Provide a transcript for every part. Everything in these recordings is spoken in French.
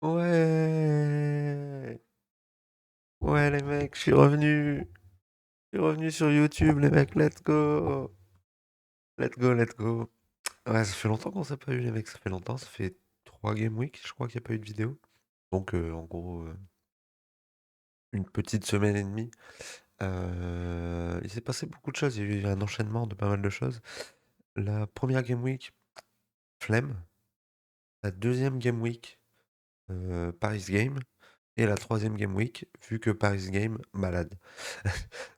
Ouais, ouais les mecs, je suis revenu sur YouTube les mecs, let's go, let's go. Ouais, ça fait longtemps qu'on s'est pas eu les mecs, ça fait longtemps, ça fait 3 Game Week, je crois qu'il n'y a pas eu de vidéo. Donc en gros, une petite semaine et demie. Il s'est passé beaucoup de choses, il y a eu un enchaînement de pas mal de choses. La première Game Week, flemme. La deuxième Game Week, Paris Game. Et la troisième Game Week, vu que Paris Game, malade.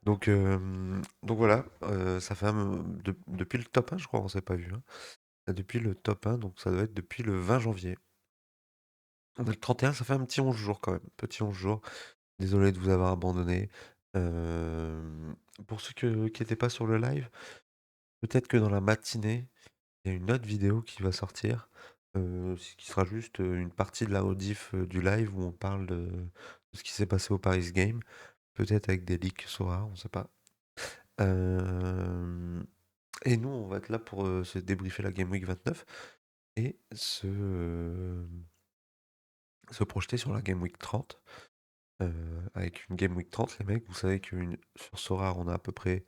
Donc voilà, ça fait depuis le top 1, je crois, on s'est pas vu, hein. Depuis le top 1, donc ça doit être depuis le 20 janvier. On est le 31, ça fait un petit 11 jours quand même. Petit 11 jours. Désolé de vous avoir abandonné. Pour ceux qui n'étaient pas sur le live, peut-être que dans la matinée, il y a une autre vidéo qui va sortir, qui sera juste une partie de la rediff du live où on parle de ce qui s'est passé au Paris Game. Peut-être avec des leaks Sora, on sait pas. Euh, Et nous, on va être là pour se débriefer la Game Week 29 et se projeter sur la Game Week 30. Avec une Game Week 30, les mecs, vous savez que sur Sora, on a à peu près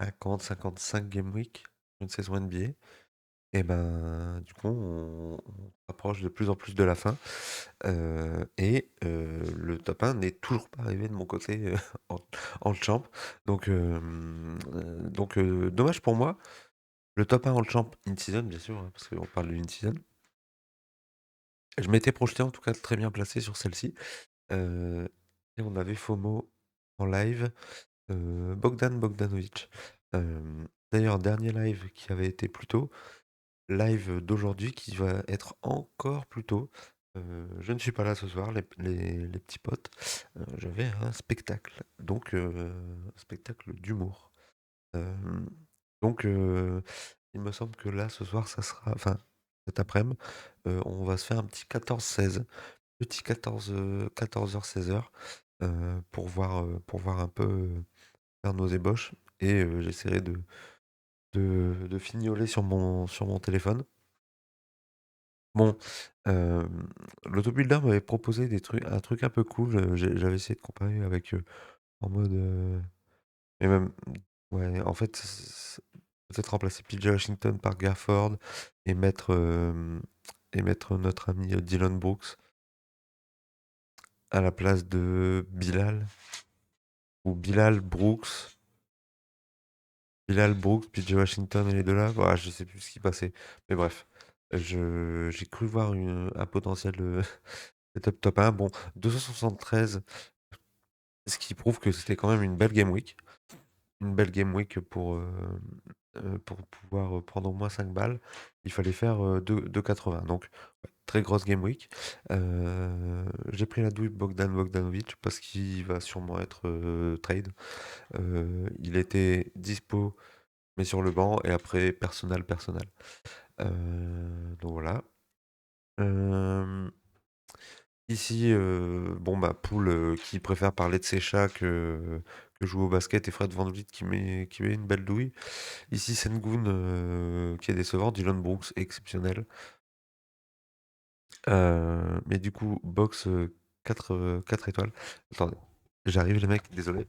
50-55 Game Week, une saison NBA. Et ben, du coup, on approche de plus en plus de la fin. Le top 1 n'est toujours pas arrivé de mon côté en, en champ. Dommage pour moi. Le top 1 en champ in-season, bien sûr, hein, parce qu'on parle de in-season. Je m'étais projeté en tout cas très bien placé sur celle-ci. Euh, et on avait FOMO en live, Bogdan Bogdanovic. D'ailleurs, dernier live qui avait été plus tôt, live d'aujourd'hui qui va être encore plus tôt. Je ne suis pas là ce soir, les petits potes. J'avais un spectacle, donc un spectacle d'humour. Euh, donc, il me semble que là, ce soir, ça sera, enfin, cet après-midi, on va se faire un petit 14-16, petit 14h, 16h, pour voir un peu faire nos ébauches. Et j'essaierai de fignoler sur mon téléphone. Bon, euh, l'autobuilder m'avait proposé un truc un peu cool. J'avais essayé de comparer avec en mode. Et même, ouais, en fait, peut-être remplacer PJ Washington par Gafford et mettre notre ami Dylan Brooks à la place de Bilal ou Bilal Brooks, PJ Washington et les deux là. Voilà, je sais plus ce qui passait. Mais bref, j'ai cru voir un potentiel setup top 1. Bon, 273, ce qui prouve que c'était quand même une belle game week. Une belle game week pour pouvoir prendre au moins 5 balles, il fallait faire 2,80. Donc, ouais, très grosse game week. J'ai pris la douille Bogdan Bogdanovic parce qu'il va sûrement être trade. Il était dispo, mais sur le banc, et après, personnel. Donc voilà. Euh, Ici, bon, bah, Poul qui préfère parler de ses chats que jouer au basket, et Fred VanVleet qui met une belle douille. Ici, Sengun qui est décevant, Dylan Brooks exceptionnel. Mais du coup, box 4 étoiles. Attendez, j'arrive les mecs, désolé.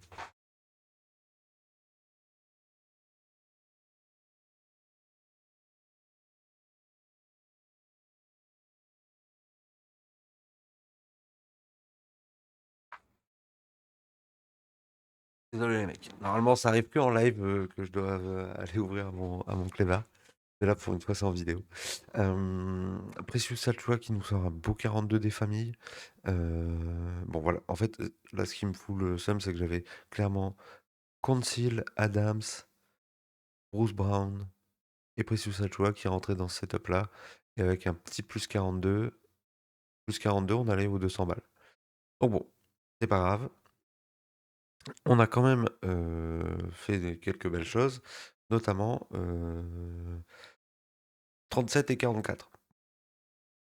Désolé les mecs. Normalement, ça arrive que en live que je dois aller ouvrir à mon clébard. Mais là, pour une fois, c'est en vidéo. Precious Saltua qui nous sort un beau 42 des familles. Bon, voilà. En fait, là, ce qui me fout le seum, c'est que j'avais clairement Council, Adams, Bruce Brown et Precious Achua qui rentraient dans ce setup-là. Et avec un petit plus 42, on allait aux 200 balles. Donc bon, c'est pas grave. On a quand même fait quelques belles choses, notamment 37 et 44.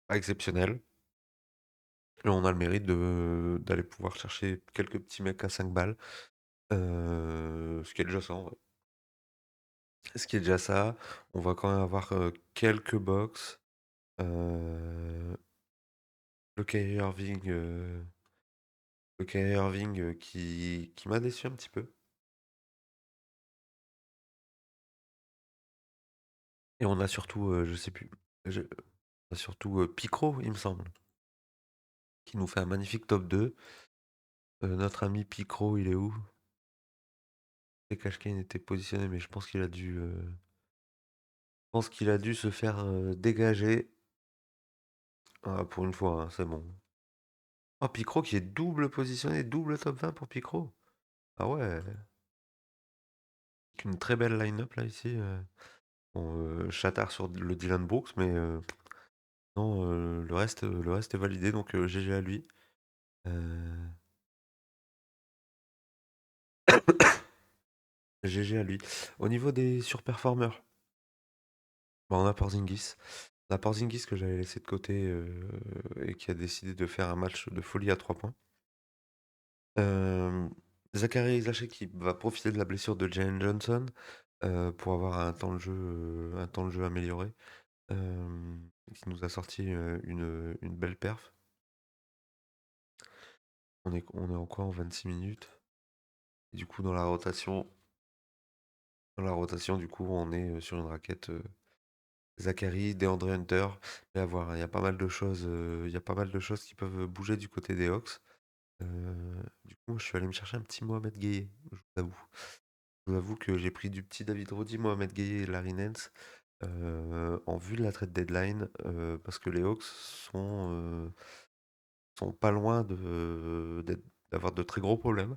Pas exceptionnel. Et on a le mérite d'aller pouvoir chercher quelques petits mecs à 5 balles. Ce qui est déjà ça en vrai. Ce qui est déjà ça. On va quand même avoir quelques box. Euh, le Kyrie Irving, qui m'a déçu un petit peu. Et on a surtout, je sais plus, on a surtout Picro, il me semble, qui nous fait un magnifique top 2. Notre ami Picro, il est où? Et Kashkane était positionné, mais je pense qu'il a dû se faire dégager. Ah, pour une fois, hein, c'est bon. Oh, Picro qui est double positionné, double top 20 pour Picro. Ah ouais, une très belle line-up là ici. Bon, Chatard sur le Dylan Brooks, mais non, le reste est validé, donc GG à lui. Euh, GG à lui. Au niveau des surperformeurs, bah, on a Porzingis. On a Porzingis que j'avais laissé de côté et qui a décidé de faire un match de folie à 3 points. Euh, Zachary Isaac qui va profiter de la blessure de Jalen Johnson pour avoir un temps de jeu amélioré. euh, qui nous a sorti une belle perf. On est encore en 26 minutes. Et du coup, dans la rotation, du coup, on est sur une raquette Zachary, DeAndre Hunter. Et à voir, hein, il y a pas mal de choses, il y a pas mal de choses qui peuvent bouger du côté des Hawks. Du coup, je suis allé me chercher un petit Mohamed Gueye, je vous avoue. Je vous avoue que j'ai pris du petit David Roddy, Mohamed Gueye et Larry Nance en vue de la trade deadline parce que les Hawks sont pas loin d'avoir de très gros problèmes.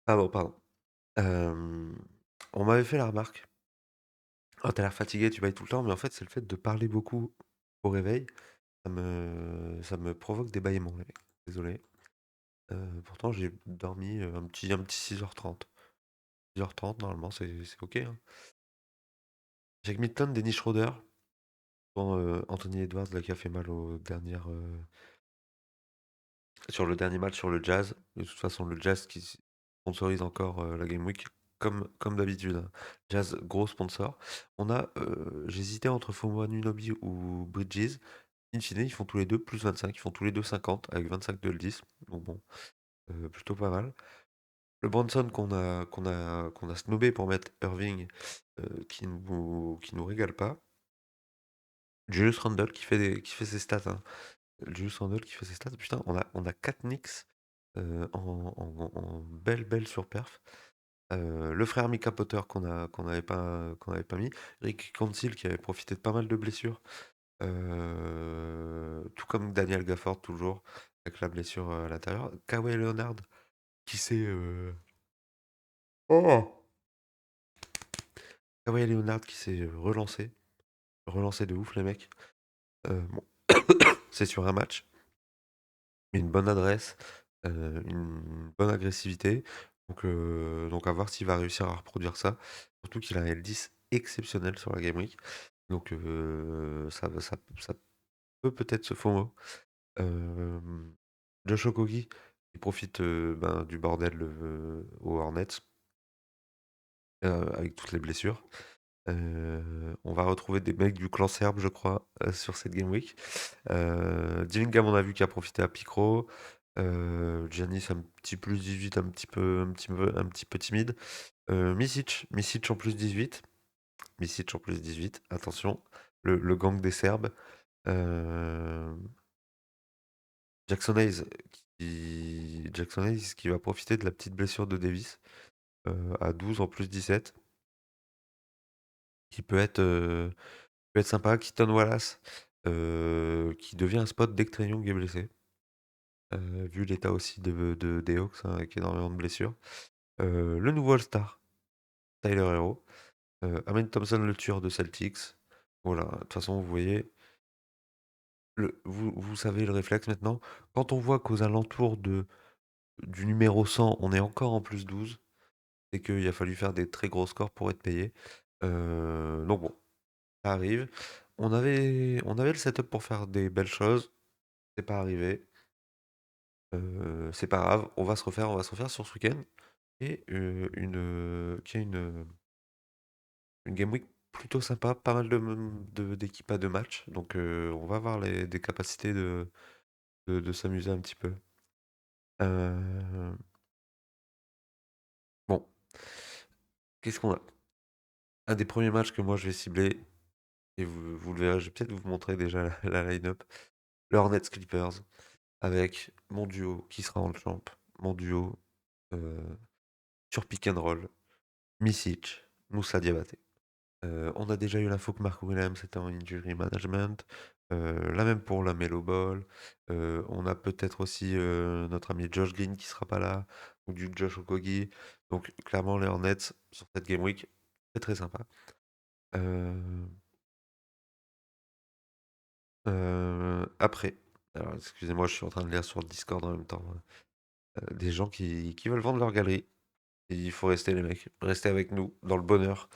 Pardon, pardon. Euh, on m'avait fait la remarque. Oh, t'as l'air fatigué, tu bailles tout le temps, mais en fait, c'est le fait de parler beaucoup au réveil. Ça me provoque des bâillements, les mecs. Désolé. Pourtant, j'ai dormi un petit 6h30. 6h30, normalement, c'est OK, hein. Jake Milton, Dennis Schroeder. Bon, Anthony Edwards, là, qui a fait mal sur le dernier match sur le Jazz. De toute façon, le Jazz qui sponsorise encore la Game Week, comme d'habitude, hein. Jazz, gros sponsor. J'hésitais entre Fomo Anunoby ou Bridges. In fine, ils font tous les deux plus 25, ils font tous les deux 50 avec 25 de le 10. Donc bon, plutôt pas mal. Le Bronson qu'on a snobé pour mettre Irving, qui nous régale pas. Julius Randle qui fait ses stats, hein. Julius Randle qui fait ses stats. Putain, on a 4 Knicks en belle, belle surperf. Le frère Mika Potter qu'on n'avait pas mis. Rick Council qui avait profité de pas mal de blessures. Tout comme Daniel Gafford, toujours, avec la blessure à l'intérieur. Kawhi Leonard qui s'est. Oh Kawhi Leonard qui s'est relancé. Relancé de ouf, les mecs. Bon, c'est sur un match, mais une bonne adresse, une bonne agressivité. Donc à voir s'il va réussir à reproduire ça. Surtout qu'il a un L10 exceptionnel sur la Game Week. Donc ça peut-être se FOMO. Euh, Josh Okogie, il profite du bordel aux Hornets avec toutes les blessures. On va retrouver des mecs du clan serbe, je crois, sur cette Game Week. Dillingham, on a vu qu'il a profité à Picro. Giannis, un petit plus 18, un petit peu timide. Misic en plus 18. Misic en plus 18, attention. Le gang des Serbes. Euh, Jackson Hayes qui va profiter de la petite blessure de Davis à 12 en plus 17, qui peut être sympa. Keaton Wallace qui devient un spot dès que Trae Young est blessé, vu l'état aussi des Hawks, hein, avec énormément de blessures. Le nouveau All-Star, Tyler Hero. Amen Thompson, le tueur de Celtics. Voilà, de toute façon, vous voyez, vous savez le réflexe maintenant. Quand on voit qu'aux alentours du numéro 100, on est encore en plus 12, c'est qu'il a fallu faire des très gros scores pour être payé. Donc bon, ça arrive. On avait le setup pour faire des belles choses. C'est pas arrivé. C'est pas grave. On va se refaire sur ce week-end. Et qui a une game week plutôt sympa, pas mal d'équipes à 2 matchs, donc on va avoir des capacités de s'amuser un petit peu. Euh, Bon, qu'est-ce qu'on a? Un des premiers matchs que moi je vais cibler, et vous le verrez, je vais peut-être vous montrer déjà la line-up. Le Hornets Clippers, avec mon duo qui sera en champ, mon duo euh, sur pick and roll, Misic, Moussa Diabaté. On a déjà eu l'info que Mark Williams était en injury management. La même pour la Melo Ball. On a peut-être aussi notre ami Josh Green qui sera pas là, ou du Josh Okogie. Donc clairement les Hornets sur cette Game Week, c'est très sympa. Euh, Après, alors excusez-moi, je suis en train de lire sur le Discord en même temps. Des gens qui veulent vendre leur galerie. Et il faut rester les mecs, rester avec nous dans le bonheur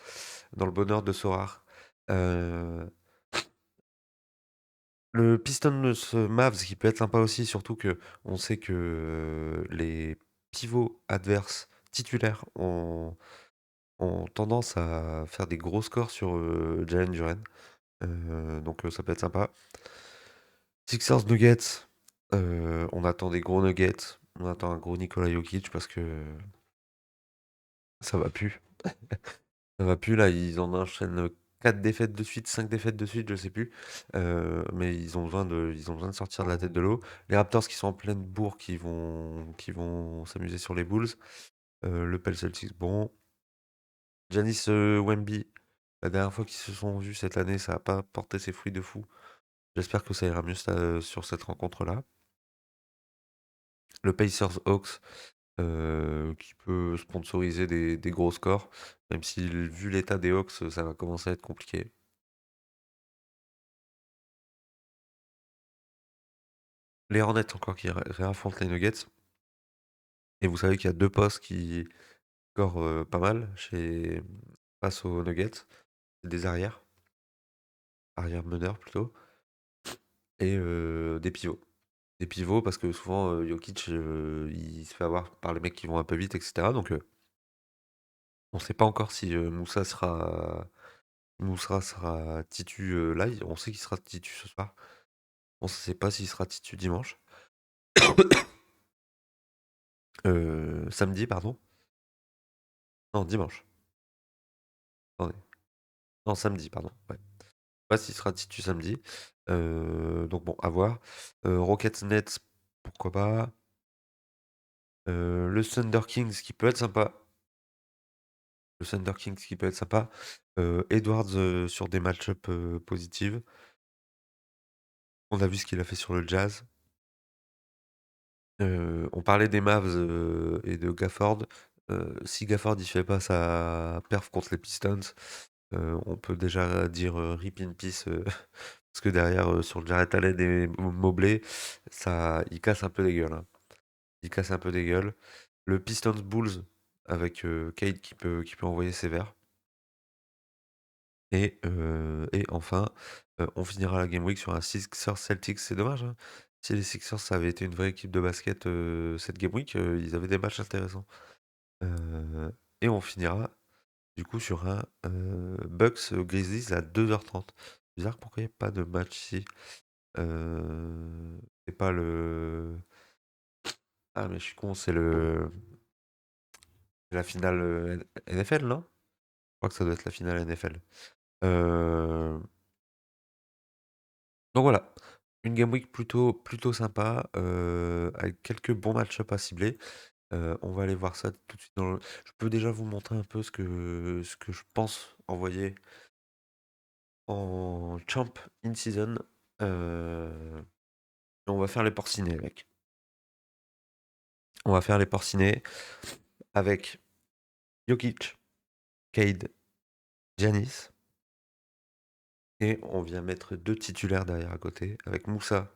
de Sorar. Euh, Le Pistons Mavs qui peut être sympa aussi, surtout que on sait que les pivots adverses titulaires ont tendance à faire des gros scores sur Jalen Duren. Donc ça peut être sympa. Sixers Nuggets, on attend des gros Nuggets, on attend un gros Nikola Jokic parce que ça va plus. Ça va plus là, ils en enchaînent 4 défaites de suite, 5 défaites de suite, je sais plus. Mais ils ont besoin de sortir de la tête de l'eau. Les Raptors qui sont en pleine bourre, qui vont s'amuser sur les Bulls. Le Pels Celtics, bon. Giannis Wemby, la dernière fois qu'ils se sont vus cette année, ça n'a pas porté ses fruits de fou. J'espère que ça ira mieux sur cette rencontre-là. Le Pacers Hawks, qui peut sponsoriser des gros scores, même si vu l'état des Hawks, ça va commencer à être compliqué. Les Hornets encore qui réaffrontent les Nuggets. Et vous savez qu'il y a deux postes qui scorent pas mal face aux Nuggets. C'est des arrière meneurs plutôt, et des pivots. Des pivots parce que souvent Jokic il se fait avoir par les mecs qui vont un peu vite, etc. Donc on ne sait pas encore si Moussa sera titu là. On sait qu'il sera titu ce soir. On ne sait pas s'il sera titu dimanche. Samedi, pardon. Non, dimanche. Attendez. Non, samedi, pardon. Ouais. Pas s'il sera titu samedi. Donc bon, à voir. Rockets Nets, pourquoi pas. Le Thunder Kings qui peut être sympa. Le Thunder Kings qui peut être sympa. Edwards sur des match-up positives. On a vu ce qu'il a fait sur le Jazz. On parlait des Mavs et de Gafford. Si Gafford il fait pas sa perf contre les Pistons, on peut déjà dire rip in peace parce que derrière sur Jarrett Allen et Mobley, ça, il casse un peu des gueules, hein. Il casse un peu des gueules. Le Pistons Bulls avec Cade qui peut envoyer ses verres. Et enfin, on finira la Game Week sur un Sixers Celtics. C'est dommage, hein. Si les Sixers ça avait été une vraie équipe de basket cette Game Week, ils avaient des matchs intéressants. Et on finira du coup sur un Bucks Grizzlies à 2h30. Bizarre pourquoi il n'y a pas de match ici. C'est pas le. Ah mais je suis con, c'est la finale NFL, non? Je crois que ça doit être la finale NFL. Euh, Donc voilà, une Game Week plutôt sympa, avec quelques bons match-up à cibler. On va aller voir ça tout de suite Je peux déjà vous montrer un peu ce que je pense envoyer en Champ in Season. Euh, On va faire les porcinés, mec. On va faire les porcinés avec Jokic, Cade, Giannis. Et on vient mettre deux titulaires derrière à côté, avec Moussa.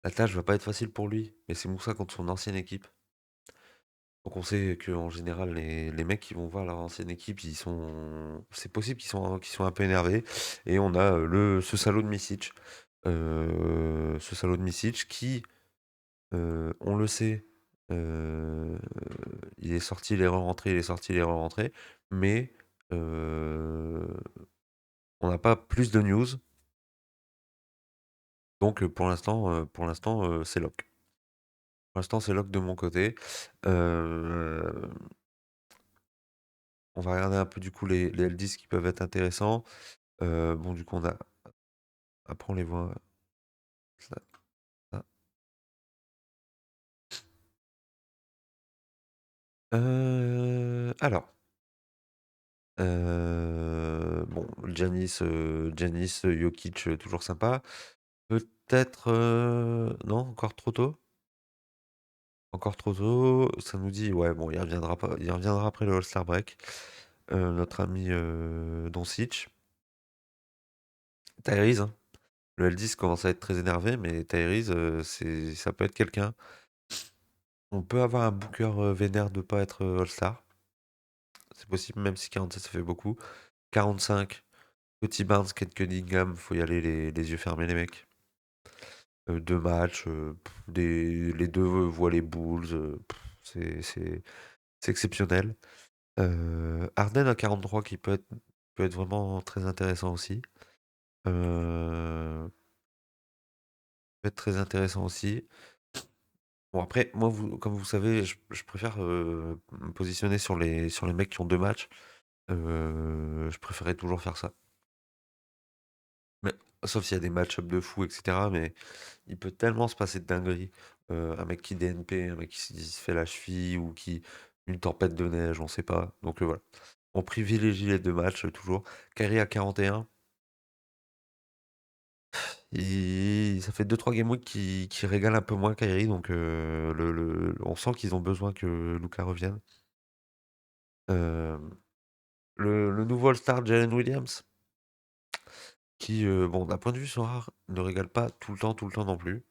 La tâche va pas être facile pour lui, mais c'est Moussa contre son ancienne équipe. Donc on sait qu'en général, les mecs qui vont voir leur ancienne équipe, c'est possible qu'ils soient un peu énervés. Et on a ce salaud de Misic. Ce salaud de Misic qui, on le sait, euh, il est sorti, il est rentré, il est sorti, il est rentré. Mais Euh, on n'a pas plus de news, donc pour l'instant, c'est lock. Pour l'instant, c'est lock de mon côté. Euh, on va regarder un peu du coup les L10 qui peuvent être intéressants. Bon, du coup, après on les voit. Ça, ça. Alors, bon, Giannis, Jokic, toujours sympa. Peut-être, non, encore trop tôt. Encore trop tôt. Ça nous dit, ouais, bon, il reviendra après le All-Star break. Notre ami Doncic. Tyrese, hein. Le L10 commence à être très énervé, mais Tyrese, ça peut être quelqu'un. On peut avoir un Booker vénère de pas être All-Star. C'est possible, même si 47 ça fait beaucoup. 45, Petit Barnes, Kate Cunningham, faut y aller les yeux fermés, les mecs. Deux matchs, les deux voient les Bulls, c'est exceptionnel. Harden à 43 qui peut être vraiment très intéressant aussi. Euh, peut être très intéressant aussi. Bon après, moi, comme vous savez, je préfère me positionner sur les mecs qui ont deux matchs. Je préférais toujours faire ça. Mais, sauf s'il y a des match-ups de fou, etc. Mais il peut tellement se passer de dingueries. Un mec qui DNP, un mec qui se fait la cheville ou qui une tempête de neige, on sait pas. Donc voilà. On privilégie les deux matchs toujours. Kyrie à 41. Ça fait deux trois game week qui régale un peu moins Kyrie. Donc on sent qu'ils ont besoin que Luka revienne. Euh, le nouveau All-Star Jalen Williams, qui, bon, d'un point de vue son rare, ne régale pas tout le temps non plus.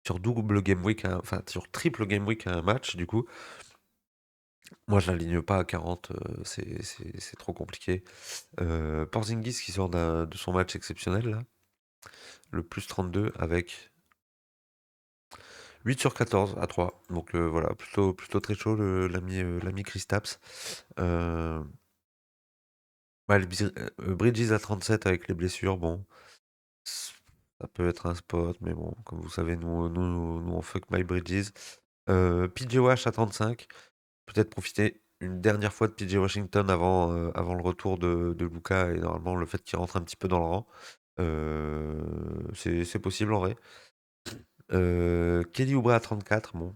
Sur double game week, enfin sur triple game week à un match, du coup, moi je l'aligne pas à 40, c'est trop compliqué. Porzingis qui sort de son match exceptionnel, là, le plus 32 avec 8 sur 14 à 3. Donc voilà, plutôt très chaud l'ami Kristaps. Euh, Bridges à 37 avec les blessures, bon, ça peut être un spot, mais bon, comme vous savez, nous on fuck my Bridges. PJ Wash à 35. Peut-être profiter une dernière fois de PJ Washington avant le retour de Luka et normalement le fait qu'il rentre un petit peu dans le rang. C'est possible en vrai. Kelly Oubre à 34, bon,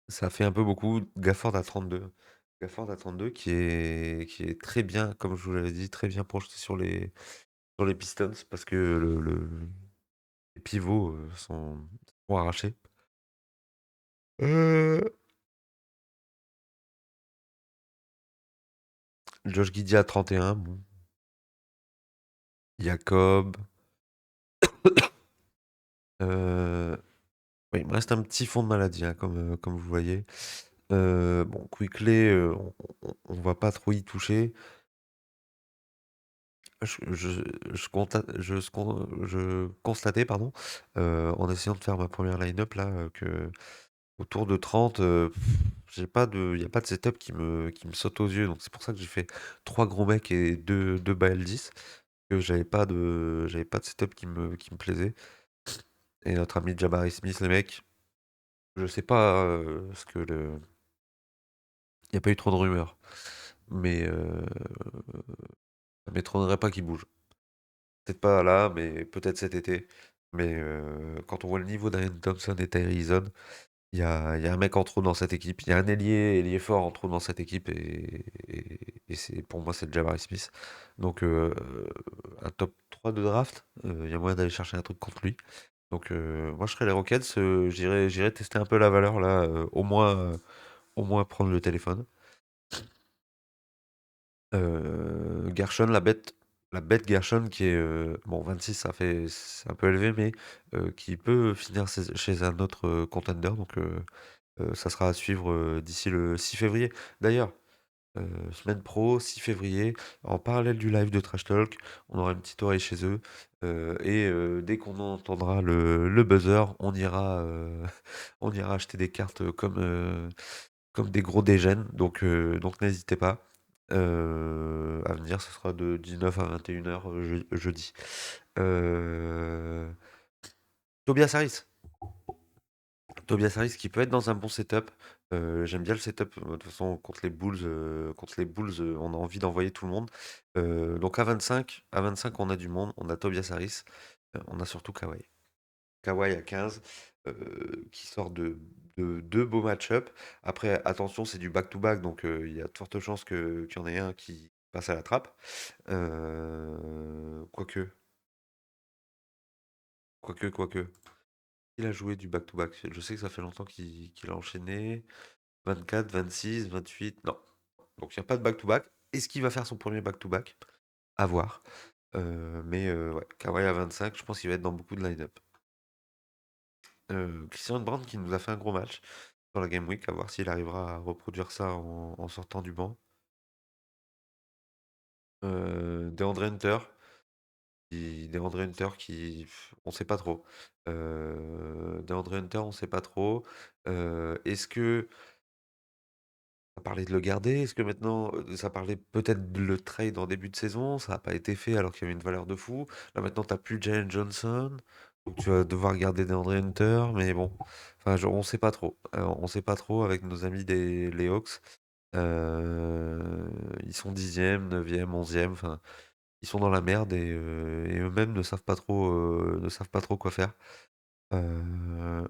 ça fait un peu beaucoup. Gafford à 32. Gafford à 32 qui est très bien, comme je vous l'avais dit, très bien projeté sur les Pistons parce que les pivots sont arrachés. Euh, Josh Giddey à 31, bon. Jacob. Euh, oui, il me reste un petit fond de maladie, hein, comme vous voyez. Bon, Quickley, on va pas trop y toucher. Je constatais, pardon, en essayant de faire ma première line-up là, que autour de 30, il n'y a pas de setup qui me saute aux yeux. Donc c'est pour ça que j'ai fait trois gros mecs et deux BL 10, que j'avais pas de setup qui me plaisait. Et notre ami Jabari Smith, les mecs, je sais pas ce que le. Il n'y a pas eu trop de rumeurs, mais ça m'étonnerait pas qu'il bouge. Peut-être pas là, mais peut-être cet été. Mais quand on voit le niveau d'Arian Thompson et Tyree Eason, il y a un mec en trop dans cette équipe. Il y a un ailier fort en trop dans cette équipe. Et pour moi, c'est le Jabari Smith. Donc, un top 3 de draft, il y a moyen d'aller chercher un truc contre lui. Donc, moi, je serais les Rockets. J'irai tester un peu la valeur, là. Au moins prendre le téléphone. Gershon, la bête Gershon qui est bon 26 c'est un peu élevé mais qui peut finir chez un autre contender donc ça sera à suivre d'ici le 6 février. D'ailleurs, Semaine pro, 6 février, en parallèle du live de Trash Talk, on aura une petite oreille chez eux. Dès qu'on entendra le buzzer, on ira acheter des cartes comme des gros dégènes. Donc n'hésitez pas. À venir, ce sera de 19 à 21h jeudi. Euh, Tobias Harris. Tobias Harris qui peut être dans un bon setup. J'aime bien le setup. De toute façon, contre les Bulls, on a envie d'envoyer tout le monde. Donc à 25, on a du monde. On a Tobias Harris. On a surtout Kawhi. Kawhi à 15, qui sort de deux beaux match-up. Après, attention, c'est du back-to-back, donc il y a de fortes chances qu'il y en ait un qui passe à la trappe. Quoique, quoique. Il a joué du back-to-back. Je sais que ça fait longtemps qu'il a enchaîné. 24, 26, 28. Non. Donc il n'y a pas de back-to-back. Est-ce qu'il va faire son premier back-to-back? À voir. Ouais, Kawhi à 25, je pense qu'il va être dans beaucoup de line-up. Christian Brand qui nous a fait un gros match sur la Game Week, à voir s'il arrivera à reproduire ça en sortant du banc. DeAndre Hunter, on sait pas trop. DeAndre Hunter, on sait pas trop. Est-ce que ça parlait de le garder? Est-ce que maintenant, ça parlait peut-être de le trade en début de saison? Ça n'a pas été fait alors qu'il y avait une valeur de fou. Là maintenant, t'as plus Jalen Johnson, donc tu vas devoir garder DeAndre Hunter, mais bon, enfin, on sait pas trop. On sait pas trop avec nos amis les Hawks. Ils sont 10e, 9e, 11e, enfin, ils sont dans la merde et eux-mêmes ne savent pas trop quoi faire. Euh,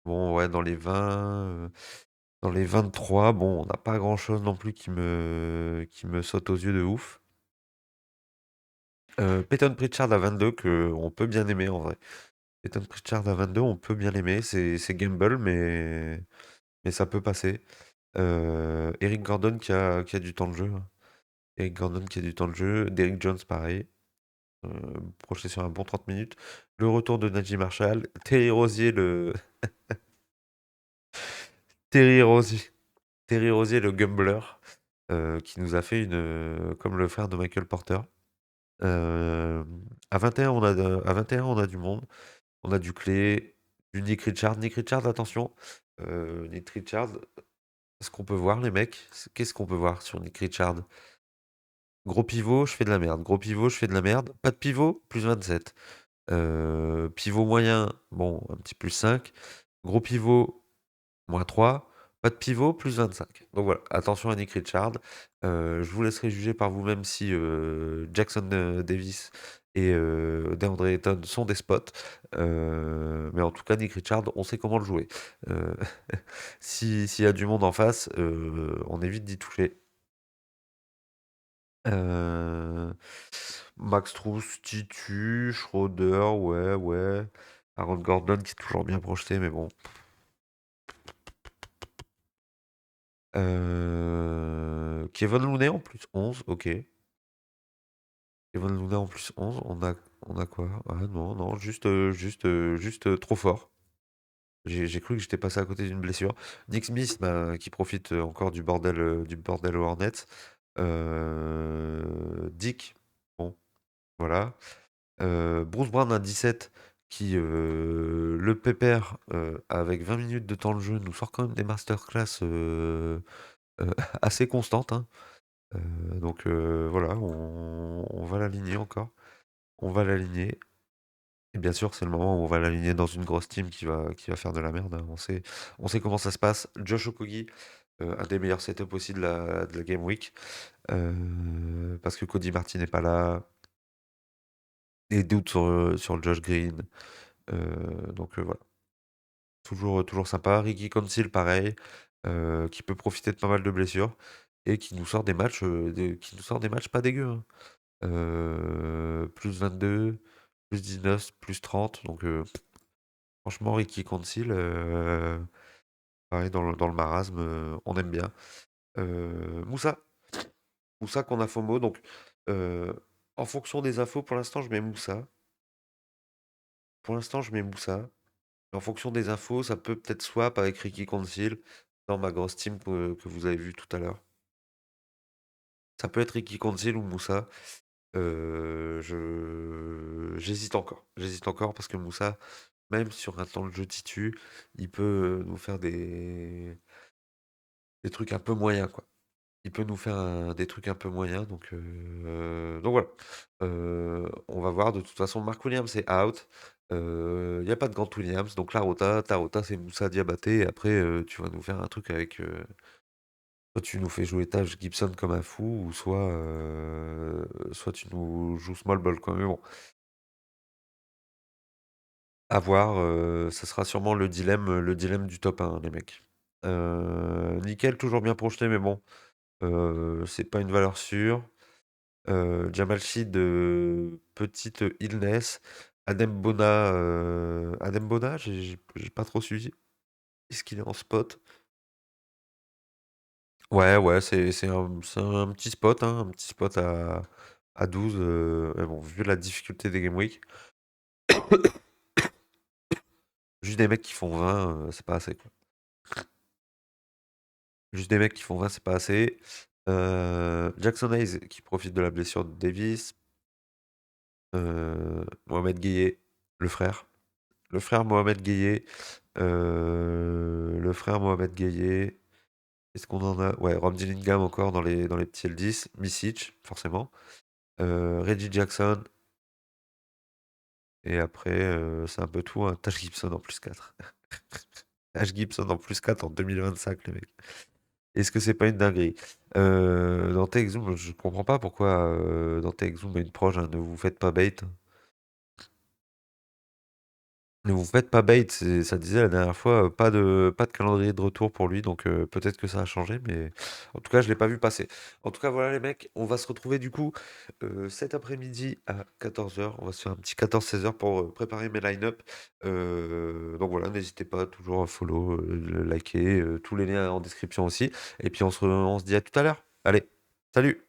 bon, ouais, dans les 23, bon, on n'a pas grand-chose non plus qui me saute aux yeux de ouf. Peyton Pritchard à 22, que on peut bien aimer en vrai. Peyton Pritchard à 22, on peut bien l'aimer. C'est gamble, mais ça peut passer. Eric Gordon qui a du temps de jeu. Eric Gordon qui a du temps de jeu. Derrick Jones, pareil. Euh, Projeté sur un bon 30 minutes. Le retour de Najee Marshall. Terry Rosier, Terry Rosier, le gambler, qui nous a fait comme le frère de Michael Porter. Euh, à 21, on a du monde. On a du Clé, du Nick Richard. Nick Richard, attention. Nick Richard, ce qu'on peut voir, les mecs, qu'est-ce qu'on peut voir sur Nick Richard? Gros pivot, je fais de la merde. Gros pivot, je fais de la merde. Pas de pivot, plus 27. Pivot moyen, bon, un petit plus 5. Gros pivot, moins 3. Pas de pivot, plus 25. Donc voilà, attention à Nick Richard. Je vous laisserai juger par vous-même si Jackson Davis et DeAndre Ayton sont des spots. Mais en tout cas, Nick Richard, on sait comment le jouer. Euh, S'il y a du monde en face, on évite d'y toucher. Euh, Max Strus, Titu, Schroeder, ouais, ouais. Aaron Gordon qui est toujours bien projeté, mais bon. Kevin Looney en plus 11, ok. Kevin Looney en plus 11, on a quoi? Ah non, non, juste trop fort. J'ai cru que j'étais passé à côté d'une blessure. Nick Smith, bah, qui profite encore du bordel aux Hornets. Dick, bon, voilà. Bruce Brown à 17, qui, le pépère, avec 20 minutes de temps de jeu, nous sort quand même des masterclass assez constantes, hein. Voilà, on va l'aligner encore. On va l'aligner. Et bien sûr, c'est le moment où on va l'aligner dans une grosse team qui va faire de la merde, hein. On sait comment ça se passe. Josh Okogie, un des meilleurs setups aussi de la Game Week. Parce que Cody Martin n'est pas là. Des doutes sur le Josh Green. Voilà. Toujours sympa. Ricky Council, pareil, qui peut profiter de pas mal de blessures et qui nous sort des matchs, pas dégueux, hein. Plus 22, plus 19, plus 30. Donc, franchement, Ricky Council, pareil, dans le marasme, on aime bien. Moussa. Moussa qu'on a FOMO. Donc, euh, en fonction des infos, pour l'instant, je mets Moussa. Pour l'instant, je mets Moussa. En fonction des infos, ça peut peut-être swap avec Ricky Council. dans ma grosse team que vous avez vue tout à l'heure. Ça peut être Ricky Council ou Moussa. J'hésite encore parce que Moussa, même sur un temps de jeu titu, il peut nous faire des trucs un peu moyens, quoi. Il peut nous faire des trucs un peu moyens, donc voilà. On va voir. De toute façon, Mark Williams est out. Il n'y a pas de Grant Williams, donc ta Rota c'est Moussa Diabaté. Et après, tu vas nous faire un truc avec. Soit tu nous fais jouer Taj Gibson comme un fou, ou soit tu nous joues small ball, quoi. Mais bon, à voir. Ça sera sûrement le dilemme du top 1, les mecs. Nickel, toujours bien projeté, mais bon, c'est pas une valeur sûre. Jamal Sheed, petite illness. Adem Bona, j'ai pas trop suivi. Est-ce qu'il est en spot? Ouais, ouais, c'est un petit spot, hein, un petit spot à 12. Mais bon, vu la difficulté des Game Week, juste des mecs qui font 20, c'est pas assez, quoi. Juste des mecs qui font 20, c'est pas assez. Jackson Hayes qui profite de la blessure de Davis. Mohamed Gueye, le frère. Le frère Mohamed Gueye. Le frère Mohamed Gueye. Est-ce qu'on en a? Ouais, Rob Dillingham encore dans les petits L10. Misic, forcément. Reggie Jackson. Et après, c'est un peu tout, hein. Tash Gibson en plus 4. Tash Gibson en plus 4 en 2025, les mecs. Est-ce que c'est pas une dinguerie? Dante Exum, je comprends pas pourquoi Dante Exum a une proche, hein. Ne vous faites pas bait. Ne vous faites pas bait, ça disait la dernière fois, pas de calendrier de retour pour lui, donc peut-être que ça a changé, mais en tout cas, je l'ai pas vu passer. En tout cas, voilà les mecs, on va se retrouver du coup cet après-midi à 14h. On va se faire un petit 14-16h pour préparer mes line-up. Donc voilà, n'hésitez pas toujours à follow, liker, tous les liens en description aussi. Et puis on se dit à tout à l'heure. Allez, salut!